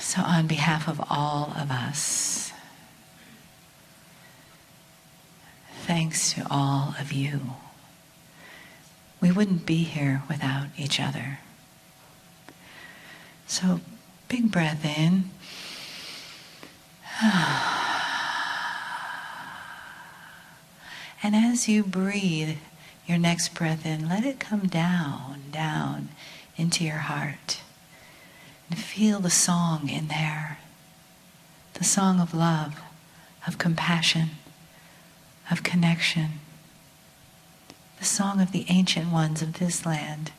So on behalf of all of us, thanks to all of you. We wouldn't be here without each other. So big breath in. And as you breathe your next breath in, let it come down, down into your heart. And feel the song in there. The song of love, of compassion, of connection. The song of the ancient ones of this land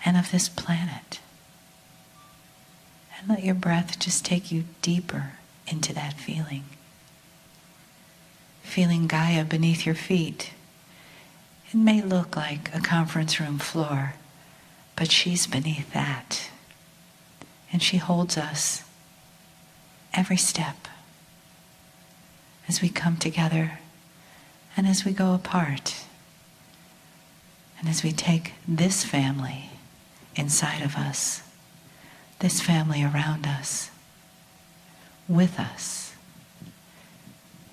and of this planet. And let your breath just take you deeper into that feeling. Feeling Gaia beneath your feet. It may look like a conference room floor, but she's beneath that. And she holds us every step as we come together and as we go apart. And as we take this family inside of us, this family around us, with us,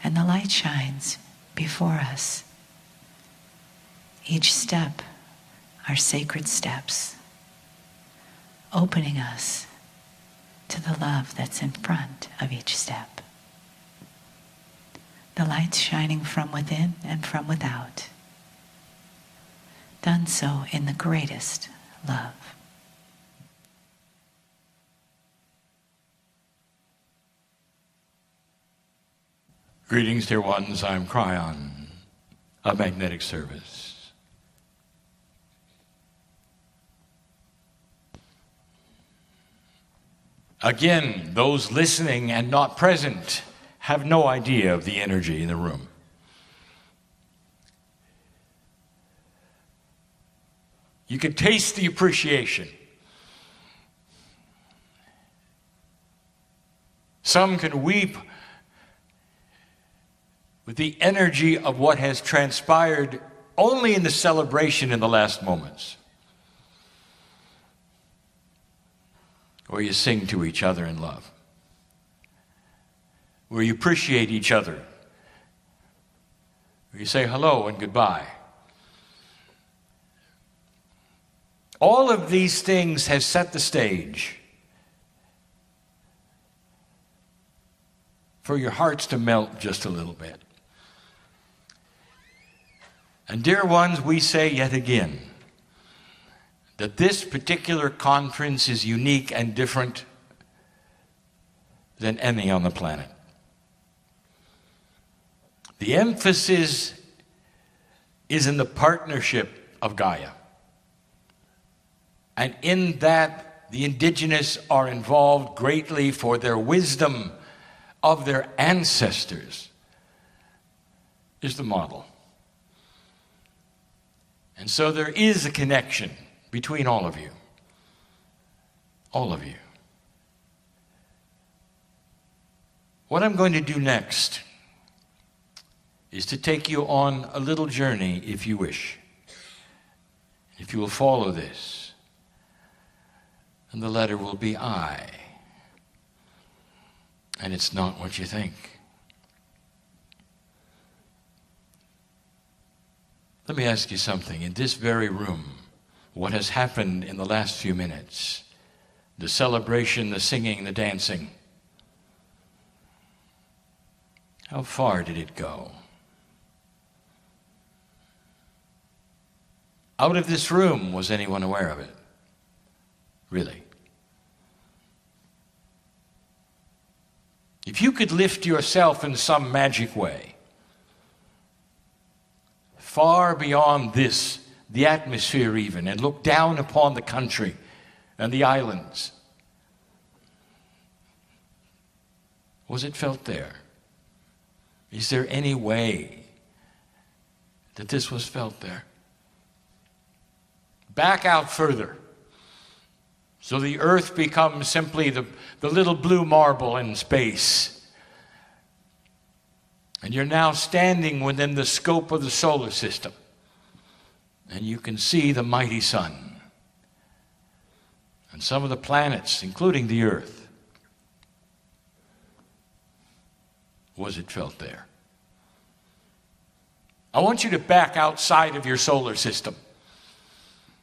and the light shines before us. Each step are sacred steps, opening us to the love that's in front of each step. The light's shining from within and from without. Done so in the greatest love. Greetings, dear ones. I'm Kryon of Magnetic Service. Again, those listening and not present have no idea of the energy in the room. You can taste the appreciation. Some can weep with the energy of what has transpired only in the celebration in the last moments. Where you sing to each other in love. Where you appreciate each other. Where you say hello and goodbye. All of these things have set the stage for your hearts to melt just a little bit. And dear ones, we say yet again that this particular conference is unique and different than any on the planet. The emphasis is in the partnership of Gaia. And in that, the indigenous are involved greatly for their wisdom of their ancestors is the model. And so there is a connection between all of you. All of you. What I'm going to do next is to take you on a little journey, if you wish. If you will follow this. And the letter will be I. And it's not what you think. Let me ask you something. In this very room, what has happened in the last few minutes, the celebration, the singing, the dancing, how far did it go? Out of this room, was anyone aware of it? Really? If you could lift yourself in some magic way, far beyond this, the atmosphere even, and look down upon the country and the islands, was it felt there? Is there any way that this was felt there? Back out further. So the earth becomes simply the little blue marble in space. And you're now standing within the scope of the solar system. And you can see the mighty sun. And some of the planets, including the earth. Was it felt there? I want you to back outside of your solar system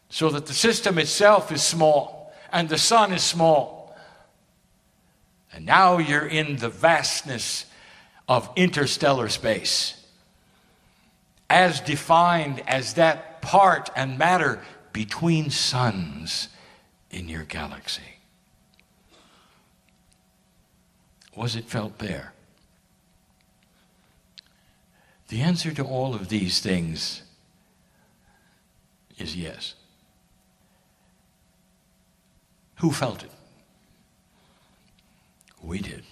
so that the system itself is small and the sun is small. And now you're in the vastness of interstellar space, as defined as that part and matter between suns in your galaxy. Was it felt there? The answer to all of these things is yes. Who felt it? We did.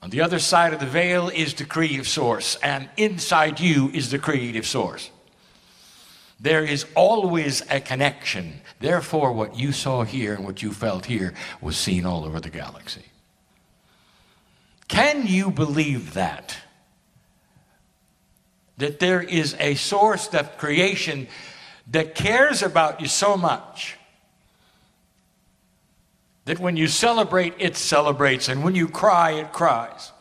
On the other side of the veil is the creative source, and inside you is the creative source. There is always a connection. Therefore, what you saw here and what you felt here was seen all over the galaxy. Can you believe that? That there is a source of creation that cares about you so much that when you celebrate, it celebrates, and when you cry, it cries.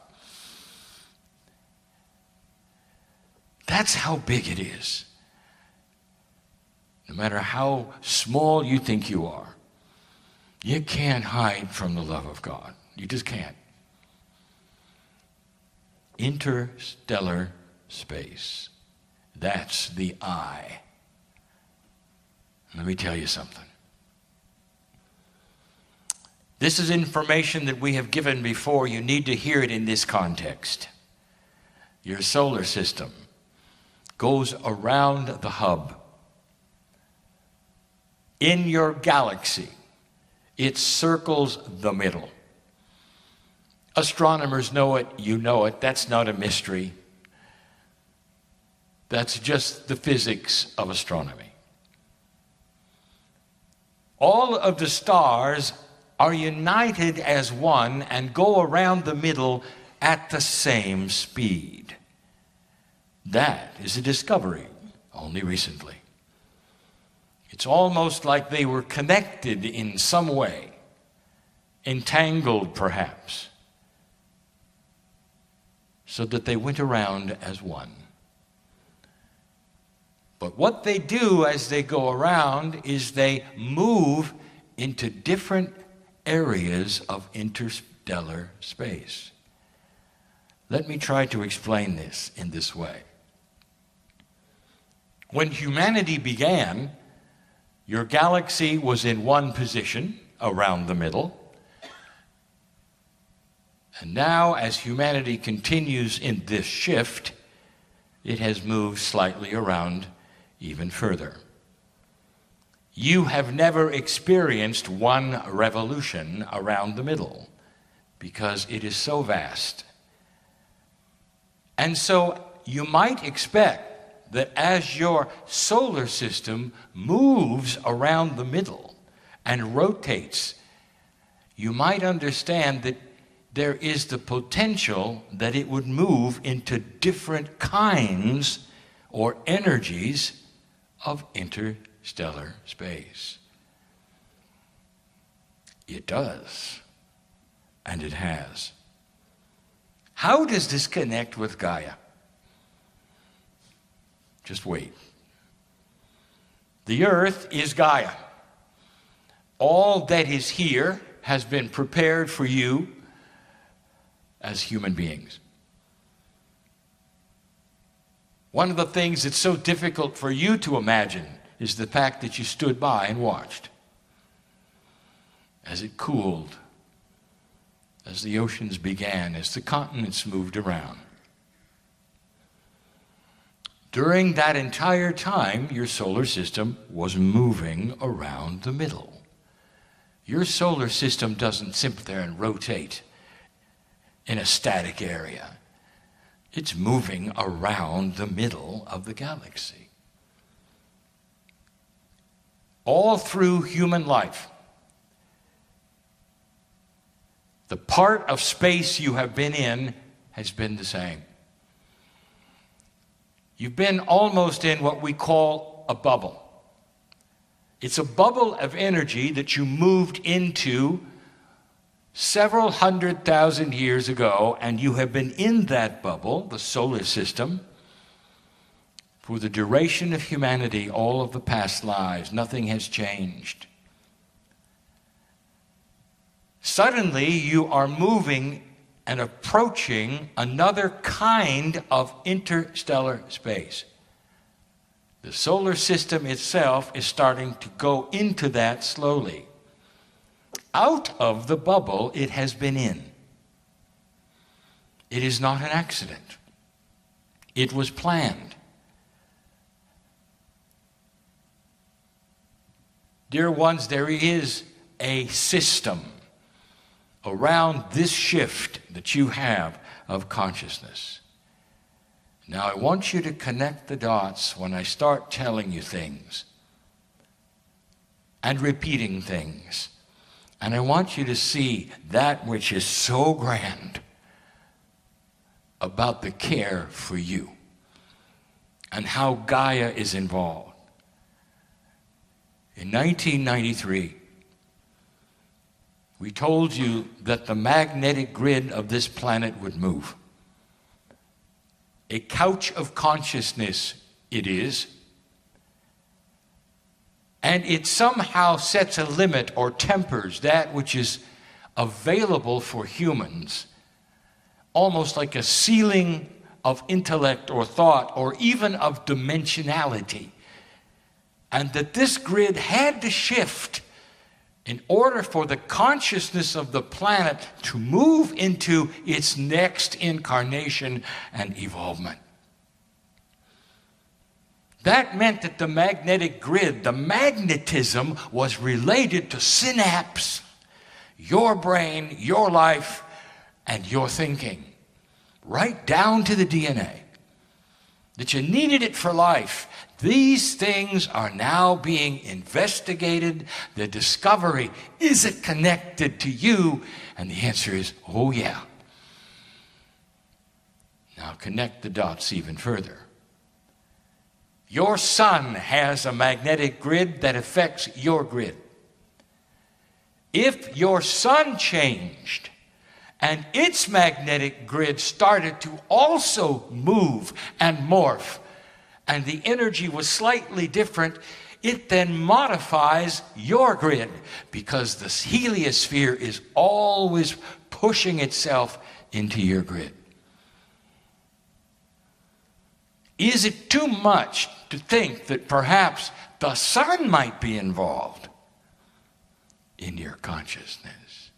That's how big it is. No matter how small you think you are, you can't hide from the love of God. You just can't. Interstellar space. That's the I. Let me tell you something. This is information that we have given before. You need to hear it in this context. Your solar system goes around the hub. In your galaxy, it circles the middle. Astronomers know it, you know it. That's not a mystery. That's just the physics of astronomy. All of the stars are united as one and go around the middle at the same speed. That is a discovery only recently. It's almost like they were connected in some way, entangled perhaps, so that they went around as one. But what they do as they go around is they move into different areas of interstellar space. Let me try to explain this in this way. When humanity began, your galaxy was in one position around the middle. And now, as humanity continues in this shift, it has moved slightly around even further. You have never experienced one revolution around the middle because it is so vast. And so you might expect that as your solar system moves around the middle and rotates, you might understand that there is the potential that it would move into different kinds or energies of interstellar space. It does, and it has. How does this connect with Gaia? Just wait. The earth is Gaia. All that is here has been prepared for you as human beings. One of the things that's so difficult for you to imagine is the fact that you stood by and watched as it cooled, as the oceans began, as the continents moved around. During that entire time, your solar system was moving around the middle. Your solar system doesn't sit there and rotate in a static area. It's moving around the middle of the galaxy. All through human life, the part of space you have been in has been the same. You've been almost in what we call a bubble. It's a bubble of energy that you moved into several 100,000 years ago, and you have been in that bubble, the solar system, for the duration of humanity, all of the past lives. Nothing has changed. Suddenly, you are moving and approaching another kind of interstellar space. The solar system itself is starting to go into that slowly. Out of the bubble it has been in. It is not an accident. It was planned. Dear ones, there is a system around this shift that you have of consciousness. Now, I want you to connect the dots when I start telling you things and repeating things. And I want you to see that which is so grand about the care for you and how Gaia is involved. In 1993, we told you that the magnetic grid of this planet would move. A couch of consciousness it is, and it somehow sets a limit or tempers that which is available for humans, almost like a ceiling of intellect or thought or even of dimensionality. And that this grid had to shift in order for the consciousness of the planet to move into its next incarnation and evolvement. That meant that the magnetic grid, the magnetism, was related to synapse, your brain, your life, and your thinking, right down to the DNA. That you needed it for life. These things are now being investigated. The discovery, is it connected to you? And the answer is, oh yeah. Now connect the dots even further. Your sun has a magnetic grid that affects your grid. If your sun changed and its magnetic grid started to also move and morph, and the energy was slightly different, it then modifies your grid because the heliosphere is always pushing itself into your grid. Is it too much to think that perhaps the sun might be involved in your consciousness?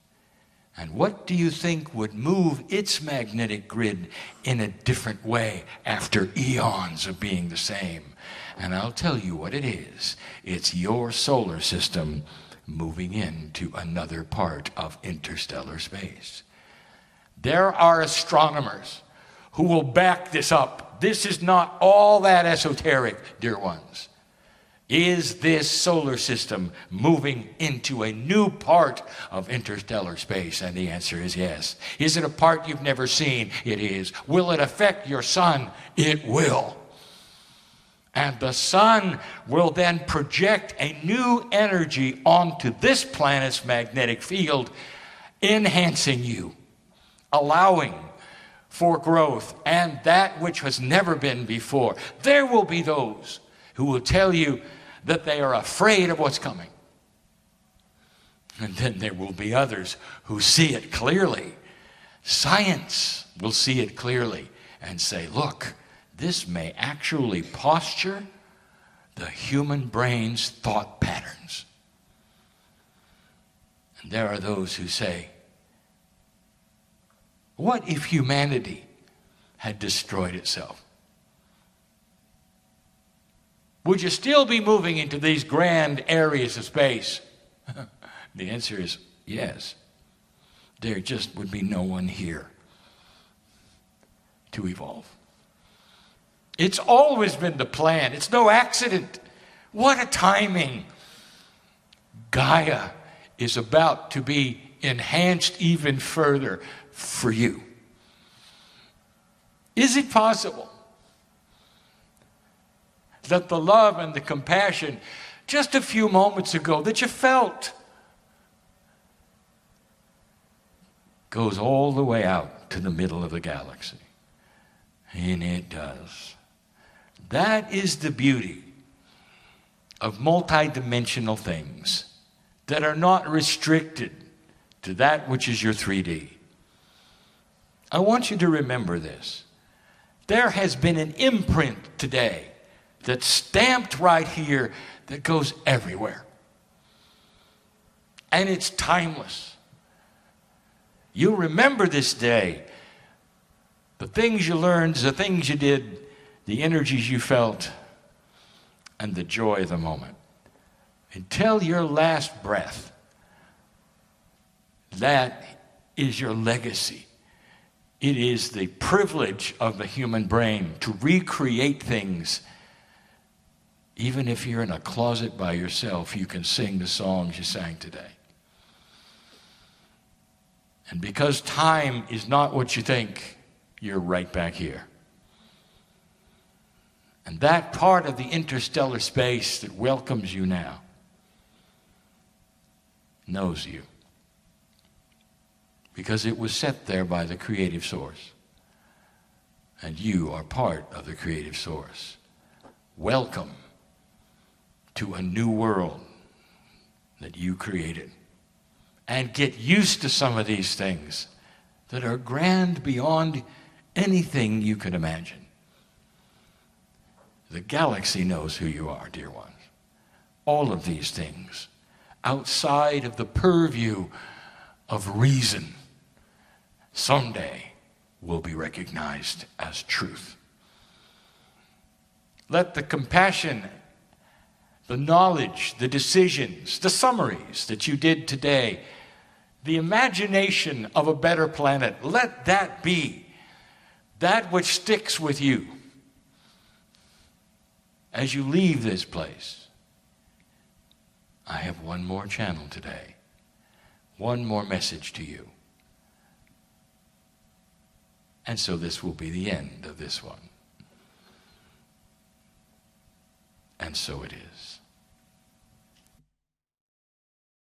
And what do you think would move its magnetic grid in a different way after eons of being the same? And I'll tell you what it is. It's your solar system moving into another part of interstellar space. There are astronomers who will back this up. This is not all that esoteric, dear ones. Is this solar system moving into a new part of interstellar space? And the answer is yes. Is it a part you've never seen? It is. Will it affect your sun? It will. And the sun will then project a new energy onto this planet's magnetic field, enhancing you, allowing for growth and that which has never been before. There will be those who will tell you that they are afraid of what's coming. And then there will be others who see it clearly. Science will see it clearly and say, look, this may actually posture the human brain's thought patterns. And there are those who say, what if humanity had destroyed itself? Would you still be moving into these grand areas of space? The answer is yes. There just would be no one here to evolve. It's always been the plan. It's no accident. What a timing. Gaia is about to be enhanced even further for you. Is it possible that the love and the compassion just a few moments ago that you felt goes all the way out to the middle of the galaxy. And it does. That is the beauty of multidimensional things that are not restricted to that which is your 3D. I want you to remember this. There has been an imprint today that's stamped right here that goes everywhere. And it's timeless. You'll remember this day, the things you learned, the things you did, the energies you felt, and the joy of the moment. Until your last breath, that is your legacy. It is the privilege of the human brain to recreate things. Even if you're in a closet by yourself, you can sing the songs you sang today. And because time is not what you think, you're right back here. And that part of the interstellar space that welcomes you now knows you. Because it was set there by the creative source. And you are part of the creative source. Welcome to a new world that you created. And get used to some of these things that are grand beyond anything you could imagine. The galaxy knows who you are, dear ones. All of these things, outside of the purview of reason, someday will be recognized as truth. Let the compassion, the knowledge, the decisions, the summaries that you did today, the imagination of a better planet, let that be that which sticks with you as you leave this place. I have one more channel today, one more message to you. And so this will be the end of this one. And so it is.